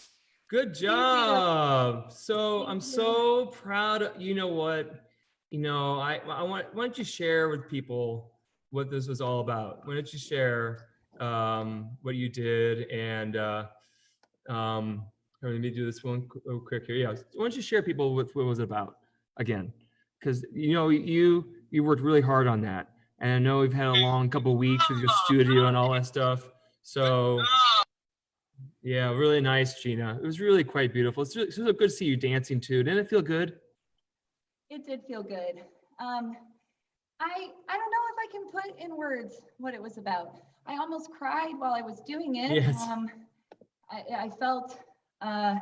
Good job. So I'm so proud of, you know what? Why don't you share with people what this was all about? Why don't you share what you did? And let me do this one real quick here. Yeah. Why don't you share people with what it was about again? Because you worked really hard on that. And I know we've had a long couple of weeks with your studio and all that stuff. So yeah, really nice, Gina. It was really quite beautiful. It's really good to see you dancing too. Didn't it feel good? It did feel good. I don't know if I can put in words what it was about. I almost cried while I was doing it. Yes. I felt I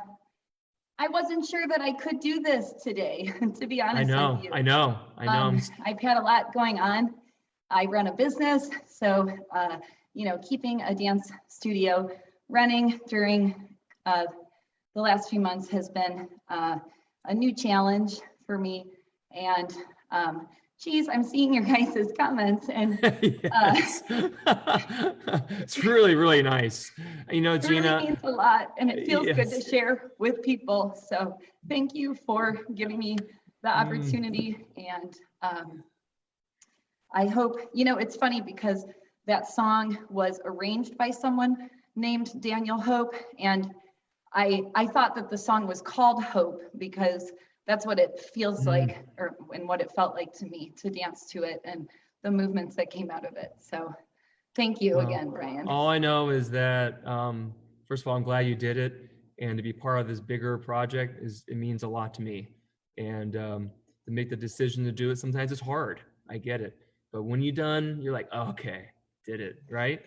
wasn't sure that I could do this today, to be honest with you. I know. I've had a lot going on. I run a business, so keeping a dance studio running during the last few months has been a new challenge for me. And geez, I'm seeing your guys' comments, and it's really, really nice. Gina, it really means a lot, and it feels yes. good to share with people. So thank you for giving me the opportunity. And I hope, it's funny because that song was arranged by someone named Daniel Hope. And I thought that the song was called Hope because that's what it feels like, and what it felt like to me to dance to it and the movements that came out of it. So thank you again, Brian. All I know is that, first of all, I'm glad you did it. And to be part of this bigger project it means a lot to me. And to make the decision to do it, sometimes it's hard. I get it. But when you're done, you're like, oh, okay, did it, right?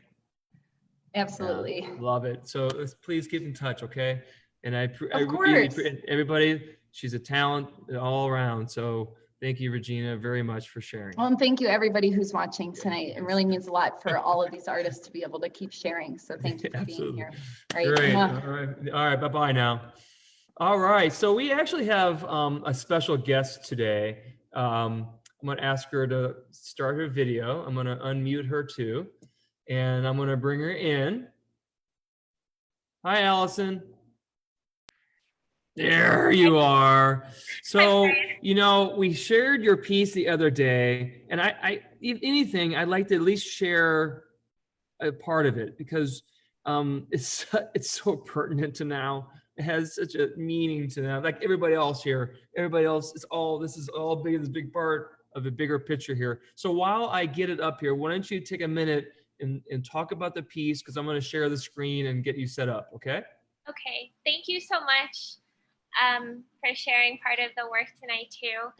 Absolutely. Love it. So please keep in touch, okay? And Of course. everybody, she's a talent all around. So Thank you, Regina, very much for sharing. Well, and thank you everybody who's watching tonight. It really means a lot for all of these artists to be able to keep sharing. So thank you for being here. All right. Great. mwah. All right. Bye-bye now. All right. So we actually have a special guest today. I'm going to ask her to start her video. I'm going to unmute her too. And I'm going to bring her in. Hi, Allison. There you are. So, you know, we shared your piece the other day, and if anything, I'd like to at least share a part of it because it's so pertinent to now. It has such a meaning to now. Like everybody else here, this is all big, this big part of a bigger picture here. So while I get it up here, why don't you take a minute and talk about the piece, because I'm going to share the screen and get you set up, okay? Okay, thank you so much for sharing part of the work tonight too.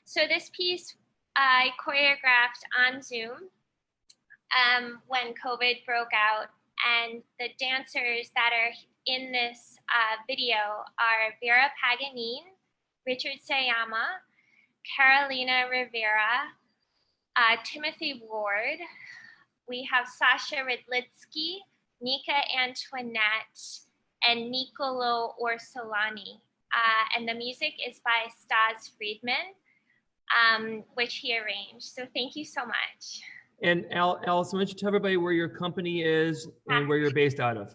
So this piece I choreographed on Zoom when COVID broke out, and the dancers that are in this video are Vera Paganini, Richard Sayama, Carolina Rivera, Timothy Ward. We have Sasha Rydlitsky, Nika Antoinette, and Nicolo Orsolani. And the music is by Stas Friedman, which he arranged. So thank you so much. And Allison, why don't you tell everybody where your company is and where you're based out of?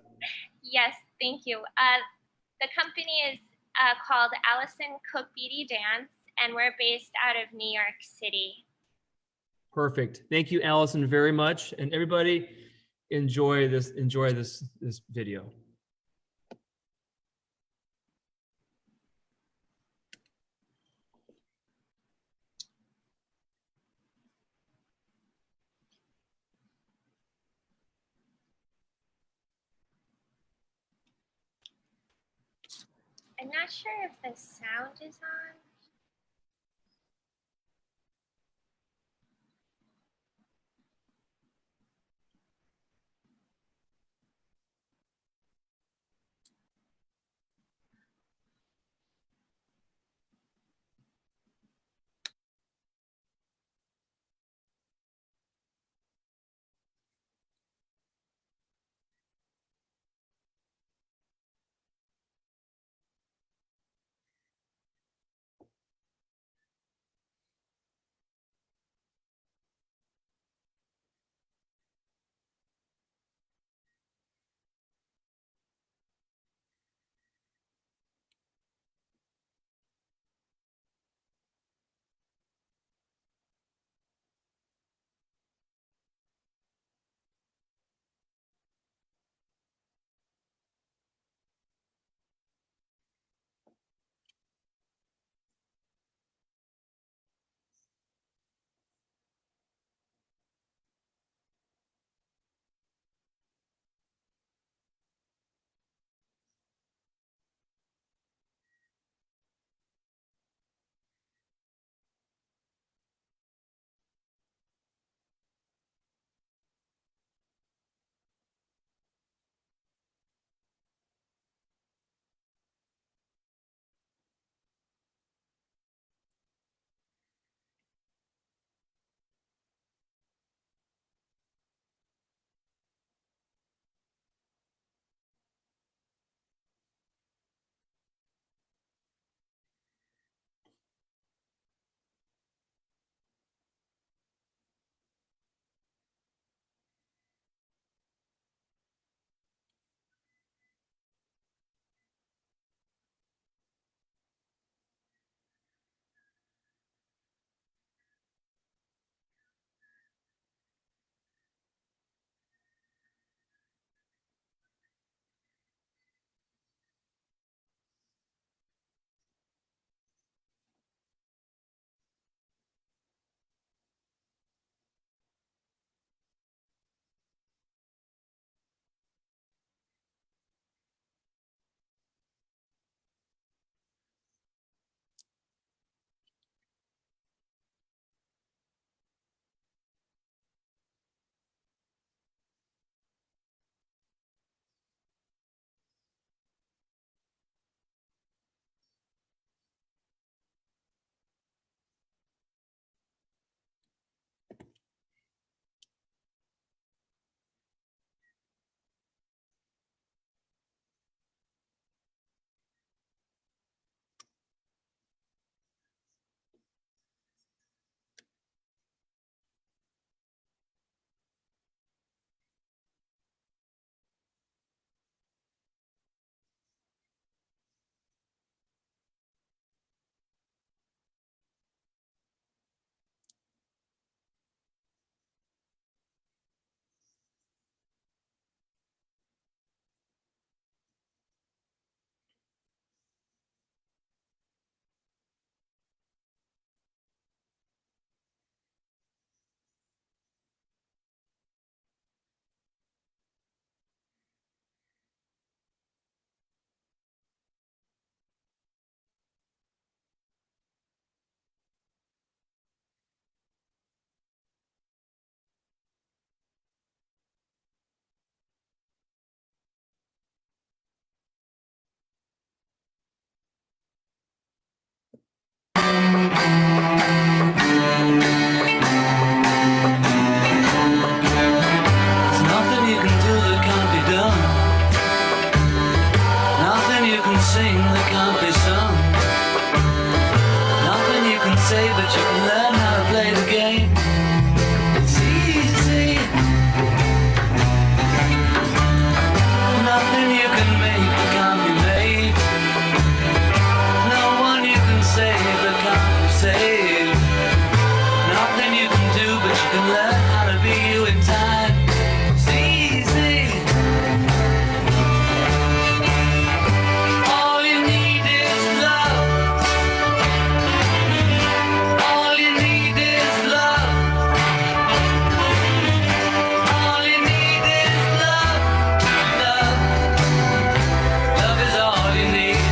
Yes, thank you. The company is called Allison Cook Beauty Dance, and we're based out of New York City. Perfect. Thank you, Allison, very much. And everybody, enjoy this video. I'm not sure if the sound is on. say, but you can learn how to play the game. It's easy. Nothing you can make can't be made. No one you can save that can't be saved. Nothing you can do, but you can learn how to be you in time. It's easy. All you need is love. All you need is love. All you need is love. Love. Love is all you need.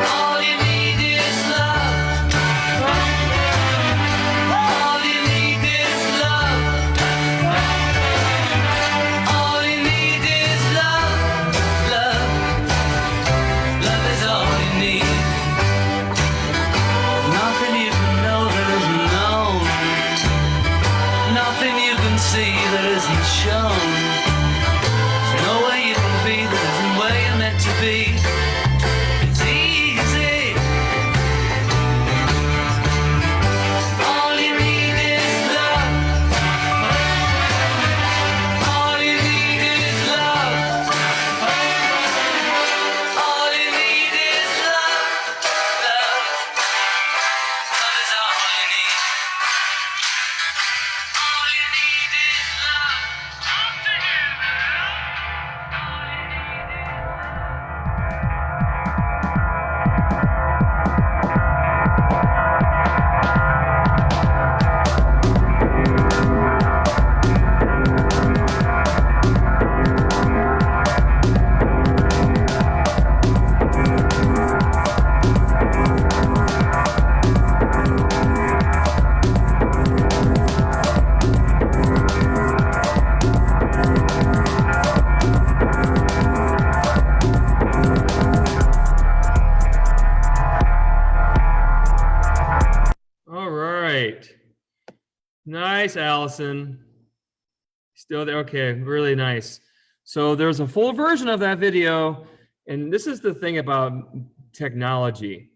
All you need is love. All you need is love. All you need is love. Love. Love is all you need. Nothing you can know that isn't known. Nothing you can see that isn't shown. There's no way you can be that isn't where you're meant to be. It's easy. All you need is love. All you need is love. All you need is love. Love. Love is all you need. All you need is love. All right. Nice, Allison. Still there? Okay, really nice. So there's a full version of that video. And this is the thing about technology.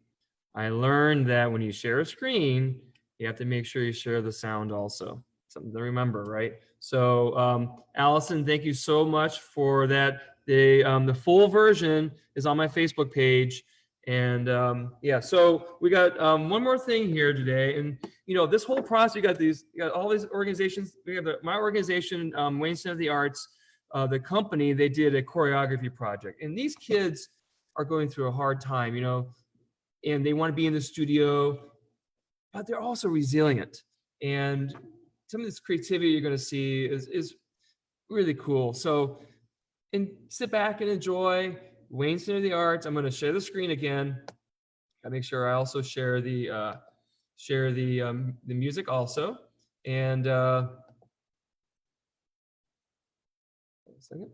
I learned that when you share a screen, you have to make sure you share the sound also. Something to remember, right? So Allison, thank you so much for that. The full version is on my Facebook page. And yeah, so we got one more thing here today. And you know, this whole process, you got all these organizations. We have my organization, Wayne Center of the Arts, the company, they did a choreography project. And these kids are going through a hard time, you know, and they want to be in the studio, but they're also resilient. And some of this creativity you're going to see is really cool. So, and sit back and enjoy Wayne Center of the Arts. I'm going to share the screen again. I make sure I also share the music also. And one second.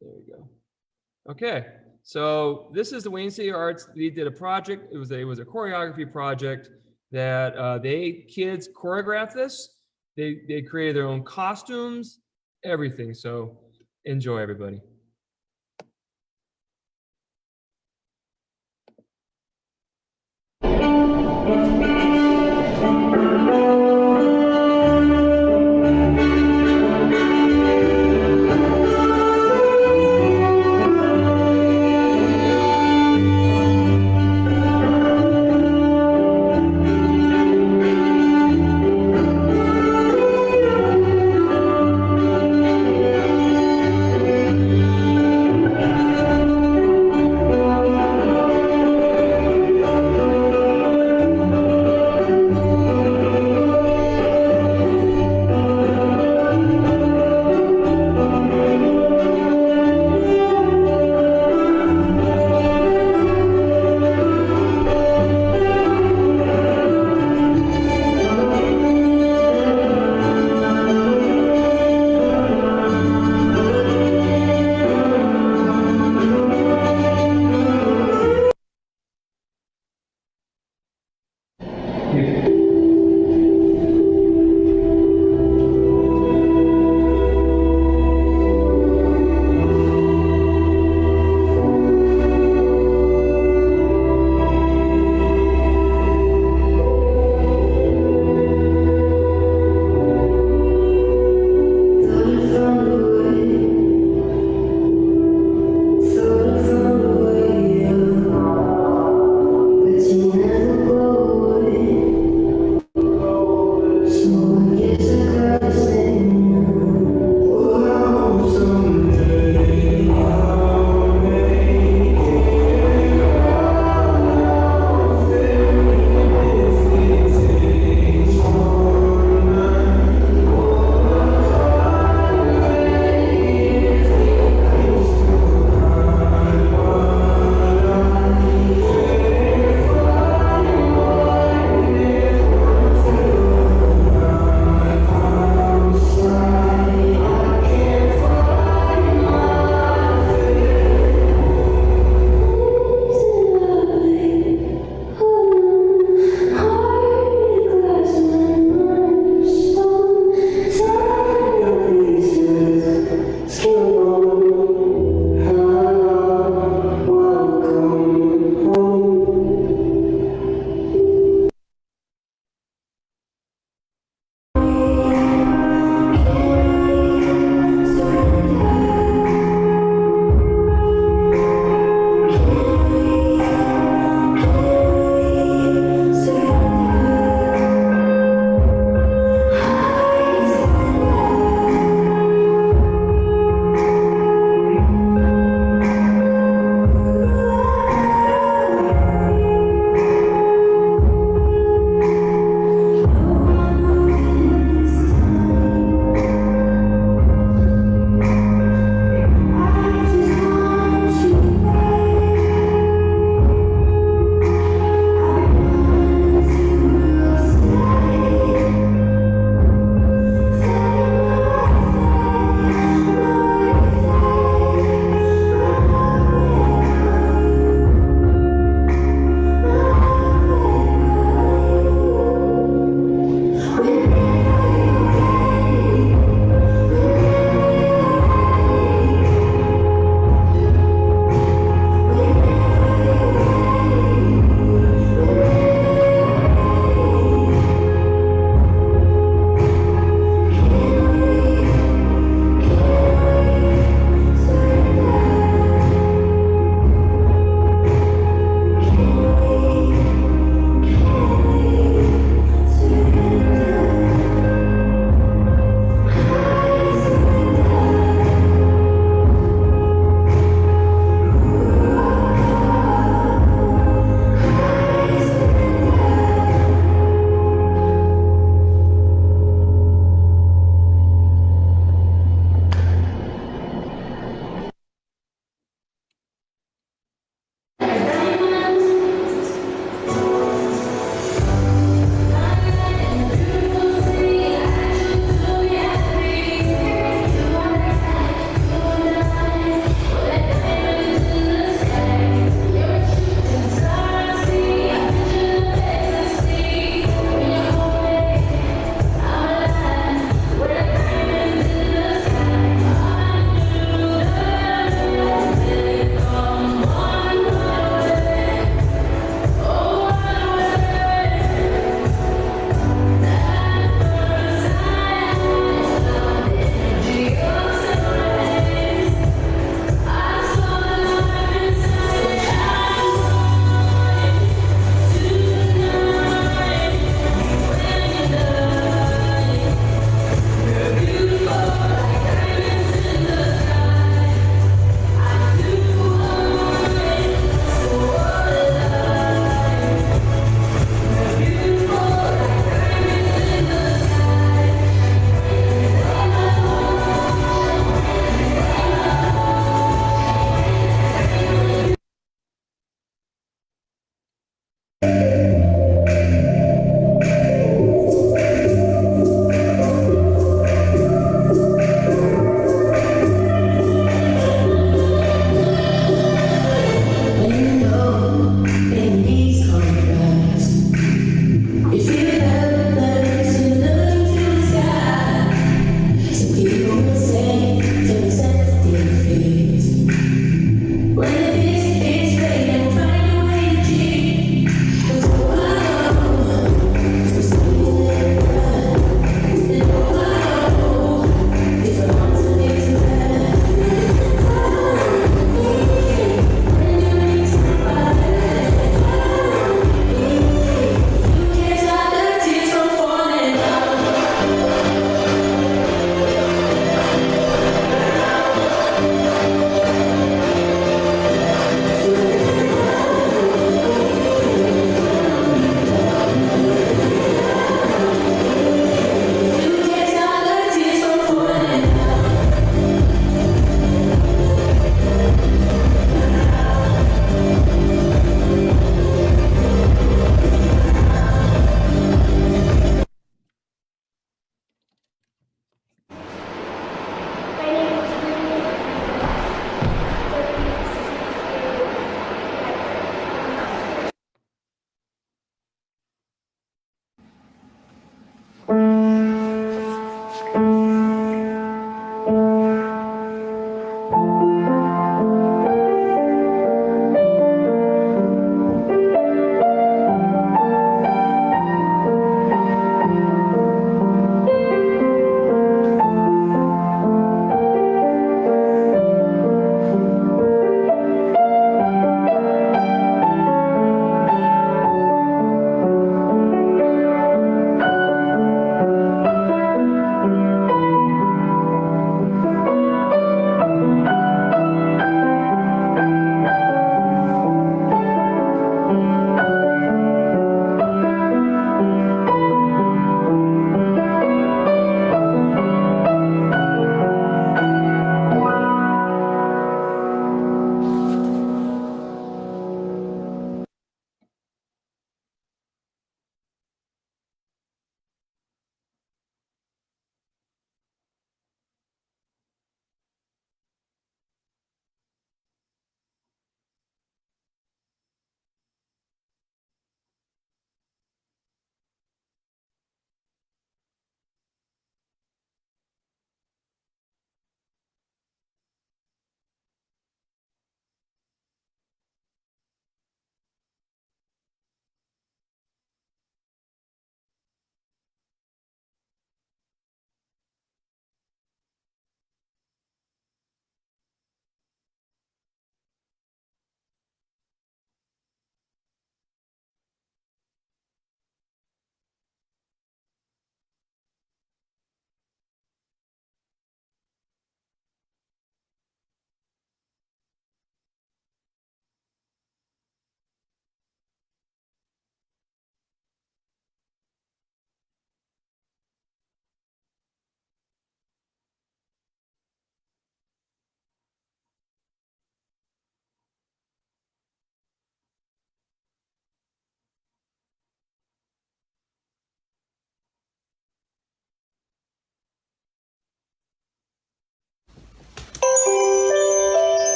There we go. Okay, so this is the Wayne City Arts. We did a project. It was a choreography project that kids choreographed this. They created their own costumes, everything. So enjoy, everybody.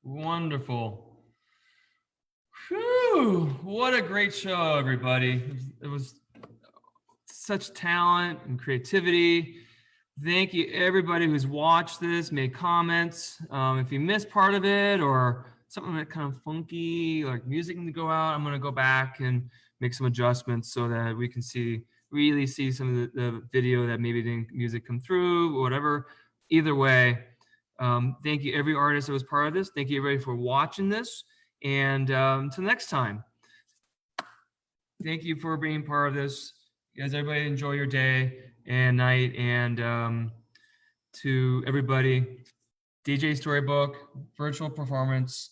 Wonderful. Whew, what a great show, everybody. It was such talent and creativity. Thank you, everybody who's watched this, made comments. If you missed part of it or something that kind of funky, like music to go out, I'm gonna go back and make some adjustments so that we can really see some of the video that maybe didn't music come through or whatever. Either way, thank you every artist that was part of this. Thank you everybody for watching this, and until next time. Thank you for being part of this. Guys, everybody enjoy your day and night, and to everybody, DJ Storybook, virtual performance.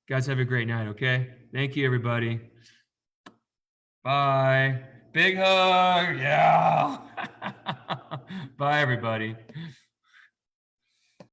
Guys, have a great night, okay? Thank you, everybody. Bye. Big hug. Yeah. Bye, everybody.